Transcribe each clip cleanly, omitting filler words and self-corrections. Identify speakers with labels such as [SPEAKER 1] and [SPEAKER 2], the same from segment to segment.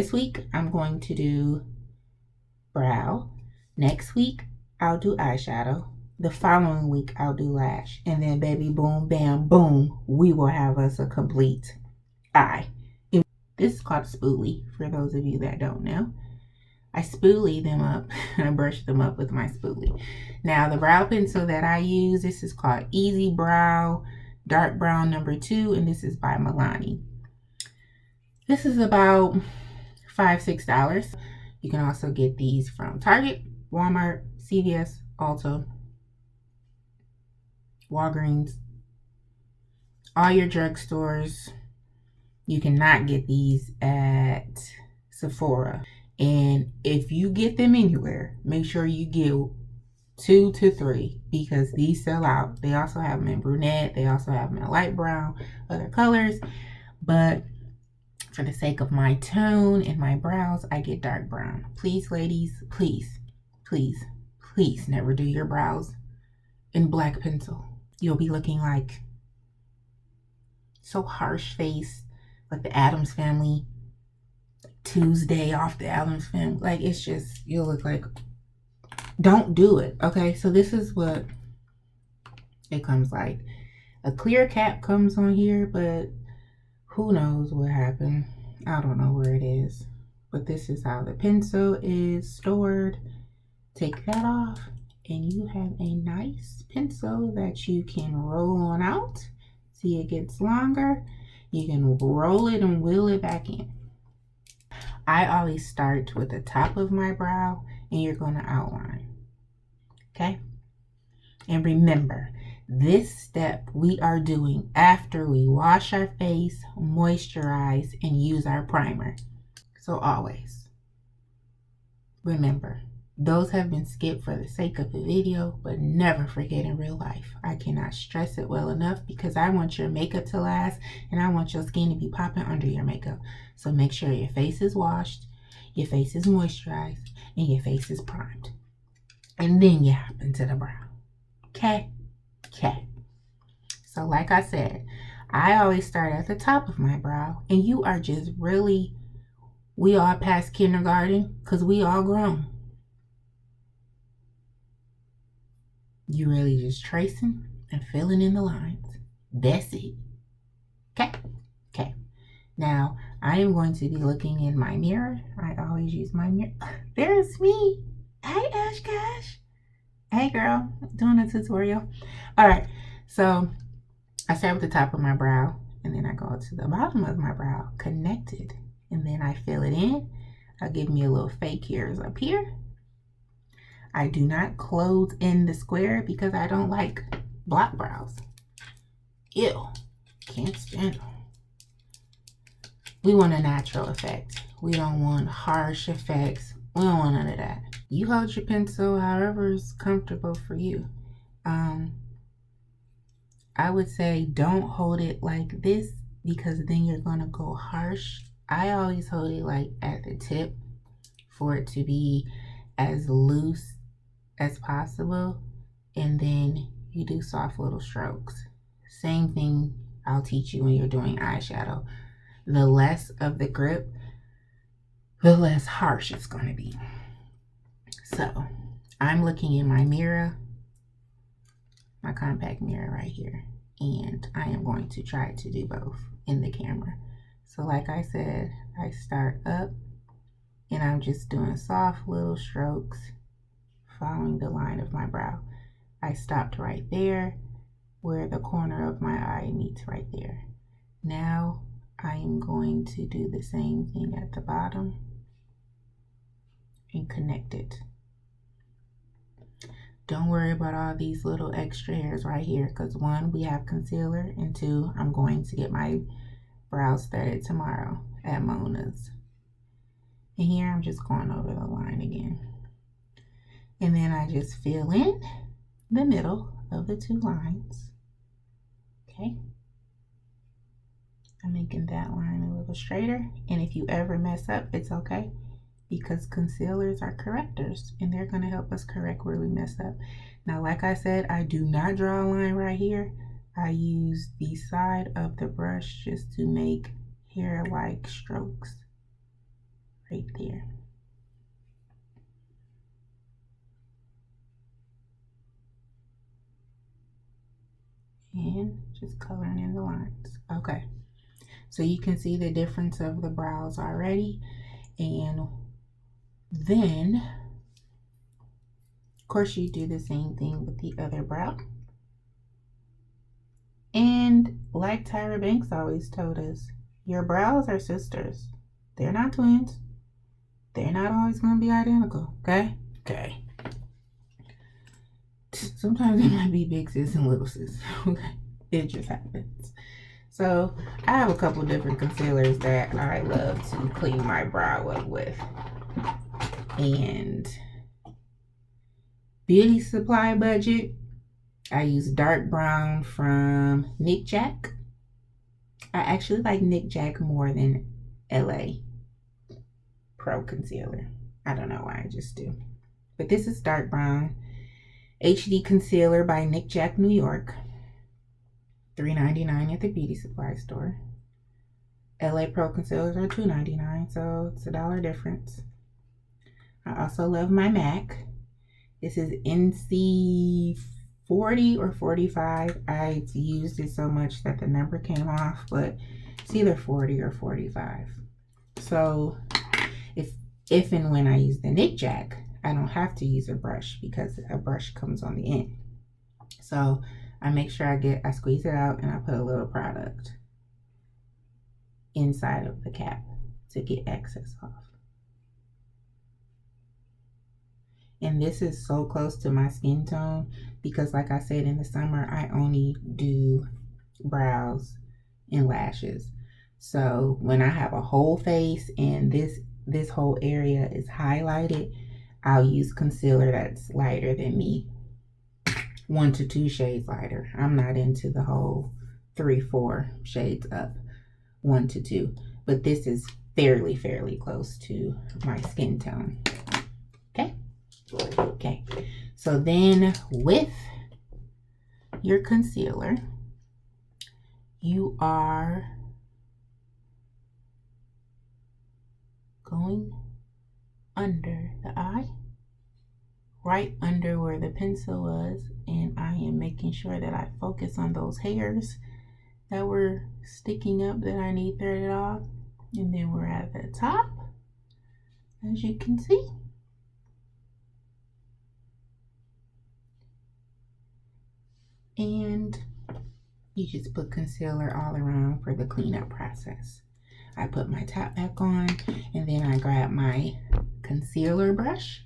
[SPEAKER 1] this week I'm going to do brow. Next week I'll do eyeshadow. The following week I'll do lash. And then baby, boom, bam, boom, we will have us a complete eye. This is called spoolie, for those of you that don't know. I spoolie them up and I brush them up with my spoolie. Now the brow pencil that I use, this is called Easy Brow Dark Brown number 2, and this is by Milani. This is about $5-6. You can also get these from Target, Walmart, CVS, Ulta, Walgreens, all your drugstores. You cannot get these at Sephora. And if you get them anywhere, make sure you get 2 to 3 because these sell out. They also have them in brunette. They also have them in light brown, other colors. But for the sake of my tone and my brows, I get dark brown. Please, ladies, please, please, please never do your brows in black pencil. You'll be looking like so harsh face, like the Addams Family, Tuesday off the Addams Family. Like, it's just, you'll look like, don't do it. Okay, so this is what it comes like. A clear cap comes on here, but who knows what happened. I don't know where it is, but this is how the pencil is stored. Take that off and you have a nice pencil that you can roll on out. See, it gets longer. You can roll it and wheel it back in. I always start with the top of my brow and you're going to outline. Okay? And remember, this step we are doing after we wash our face, moisturize, and use our primer. So always remember, those have been skipped for the sake of the video, but never forget in real life. I cannot stress it well enough because I want your makeup to last and I want your skin to be popping under your makeup. So make sure your face is washed, your face is moisturized, and your face is primed. And then you hop into the brow. Okay? Okay. So like I said, I always start at the top of my brow and you are just really, we all past kindergarten because we all grown. You really just tracing and filling in the lines. That's it. Okay? Okay. Now, I am going to be looking in my mirror. I always use my mirror. There's me. Hey, Ash Cash. Hey, girl. Doing a tutorial. All right. So, I start with the top of my brow. And then I go to the bottom of my brow. Connected. And then I fill it in. I'll give me a little fake hairs up here. I do not close in the square because I don't like block brows. Ew. Can't stand them. We want a natural effect. We don't want harsh effects. We don't want none of that. You hold your pencil however is comfortable for you. I would say don't hold it like this because then you're going to go harsh. I always hold it like at the tip for it to be as loose as possible, and then you do soft little strokes. Same thing I'll teach you when you're doing eyeshadow. The less of the grip, the less harsh it's going to be. So I'm looking in my mirror, my compact mirror right here, and I am going to try to do both in the camera. So like I said, I start up and I'm just doing soft little strokes following the line of my brow. I stopped right there where the corner of my eye meets right there. Now I am going to do the same thing at the bottom and connect it. Don't worry about all these little extra hairs right here because 1, we have concealer, and 2, I'm going to get my brows threaded tomorrow at Mona's. And here I'm just going over the line again. And then I just fill in the middle of the 2 lines. Okay. I'm making that line a little straighter. And if you ever mess up, it's okay. Because concealers are correctors. And they're going to help us correct where we mess up. Now, like I said, I do not draw a line right here. I use the side of the brush just to make hair-like strokes. right there. And just coloring in the lines. Okay, so you can see the difference of the brows already. And then, of course, you do the same thing with the other brow. And like Tyra Banks always told us, your brows are sisters. They're not twins. They're not always going to be identical, okay? Okay. Sometimes they might be big sis and little sis, okay? It just happens. So I have a couple different concealers that I love to clean my brow up with. And beauty supply budget, I use dark brown from Nick Jack. I actually like Nick Jack more than LA Pro Concealer. I don't know why, I just do. But this is dark brown. HD Concealer by Nick Jack, New York. $3.99 at the beauty supply store. LA Pro Concealers are $2.99, so it's $1 difference. I also love my MAC. This is NC 40 or 45. I've used it so much that the number came off, but it's either 40 or 45. So if and when I use the Nick Jack, I don't have to use a brush because a brush comes on the end. So I make sure I squeeze it out and I put a little product inside of the cap to get excess off. And this is so close to my skin tone because, like I said, in the summer, I only do brows and lashes. So when I have a whole face and this whole area is highlighted, I'll use concealer that's lighter than me. 1 to 2 shades lighter. I'm not into the whole 3-4 shades up. 1 to 2. But this is fairly close to my skin tone. Okay? Okay. So then with your concealer, you are going under the eye, right under where the pencil was, and I am making sure that I focus on those hairs that were sticking up that I need threaded off. And then we're at the top, as you can see. And you just put concealer all around for the cleanup process. I put my top back on, and then I grab my concealer brush.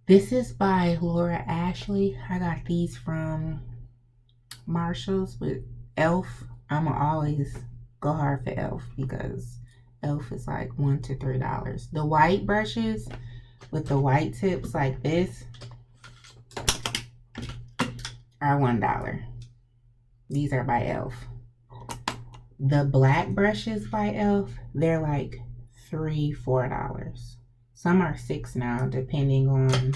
[SPEAKER 1] This is by Laura Ashley. I got these from Marshalls with e.l.f. I'ma always go hard for e.l.f. because e.l.f. is like $1 to $3. The white brushes with the white tips like this are $1. These are by e.l.f. The black brushes by e.l.f., they're like $3, $4. Some are $6 now, depending on,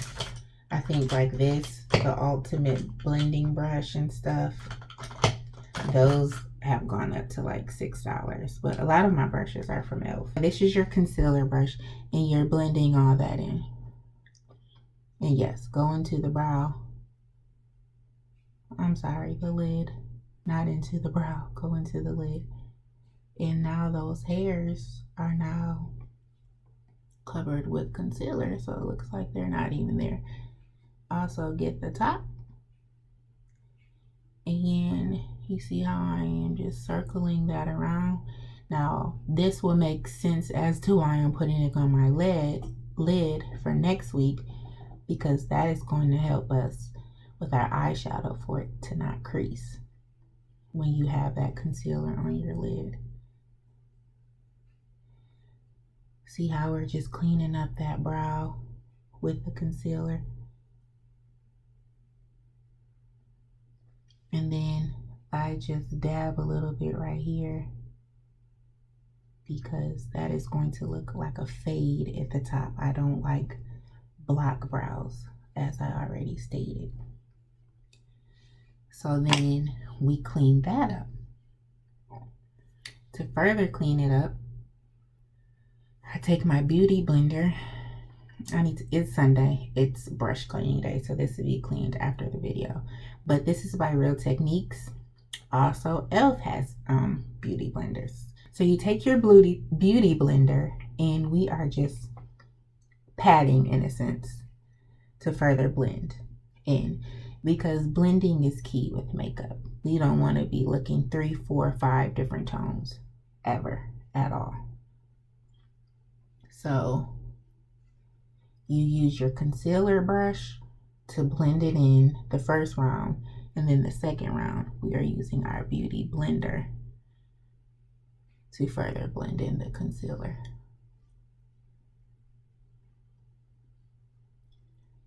[SPEAKER 1] I think like this, the ultimate blending brush and stuff. Those have gone up to like $6, but a lot of my brushes are from e.l.f. This is your concealer brush, and you're blending all that in. And yes, go into the brow. I'm sorry, the lid. Not into the brow, go into the lid. And now those hairs are now covered with concealer, so it looks like they're not even there. Also get the top, and you see how I am just circling that around. Now this will make sense as to why I'm putting it on my lid for next week, because that is going to help us with our eyeshadow for it to not crease when you have that concealer on your lid. See how we're just cleaning up that brow with the concealer? And then I just dab a little bit right here because that is going to look like a fade at the top. I don't like block brows, as I already stated. So then we clean that up. To further clean it up, I take my beauty blender. It's Sunday. It's brush cleaning day, so this will be cleaned after the video. But this is by Real Techniques. Also, e.l.f. has beauty blenders. So you take your beauty blender, and we are just patting, in a sense, to further blend in, because blending is key with makeup. We don't want to be looking 3, 4, 5 different tones ever at all. So you use your concealer brush to blend it in the first round, and then the second round we are using our beauty blender to further blend in the concealer.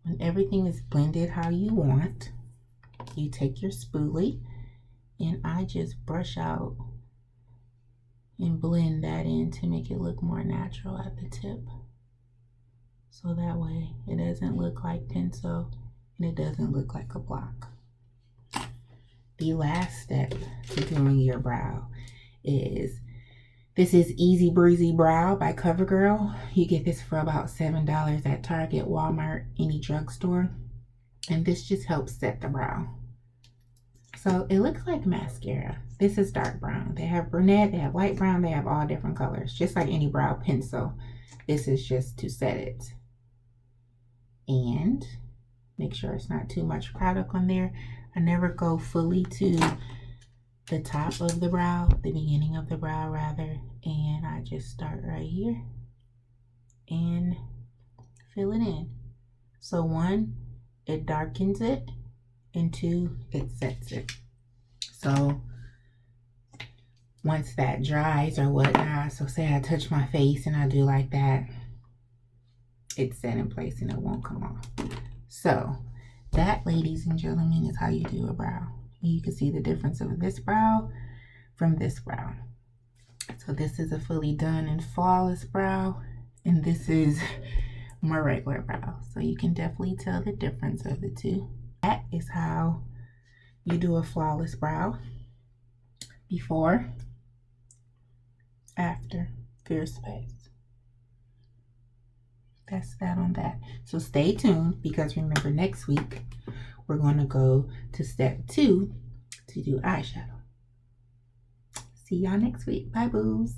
[SPEAKER 1] When everything is blended how you want, you take your spoolie, and I just brush out and blend that in to make it look more natural at the tip. So that way it doesn't look like pencil and it doesn't look like a block. The last step to doing your brow is, this is Easy Breezy Brow by CoverGirl. You get this for about $7 at Target, Walmart, any drugstore. And this just helps set the brow. So it looks like mascara. This is dark brown. They have brunette, they have light brown, they have all different colors. Just like any brow pencil. This is just to set it. And make sure it's not too much product on there. I never go fully to the top of the brow, the beginning of the brow rather. And I just start right here and fill it in. So 1, it darkens it, and 2, it sets it. So once that dries or whatnot, so say I touch my face and I do like that, it's set in place and it won't come off. So that, ladies and gentlemen, is how you do a brow. You can see the difference of this brow from this brow. So this is a fully done and flawless brow, and this is my regular brow. So you can definitely tell the difference of the two. That is how you do a flawless brow. Before, after, Fierce Face. That's that on that. So stay tuned, because remember, next week we're going to go to step 2 to do eyeshadow. See y'all next week. Bye, boos.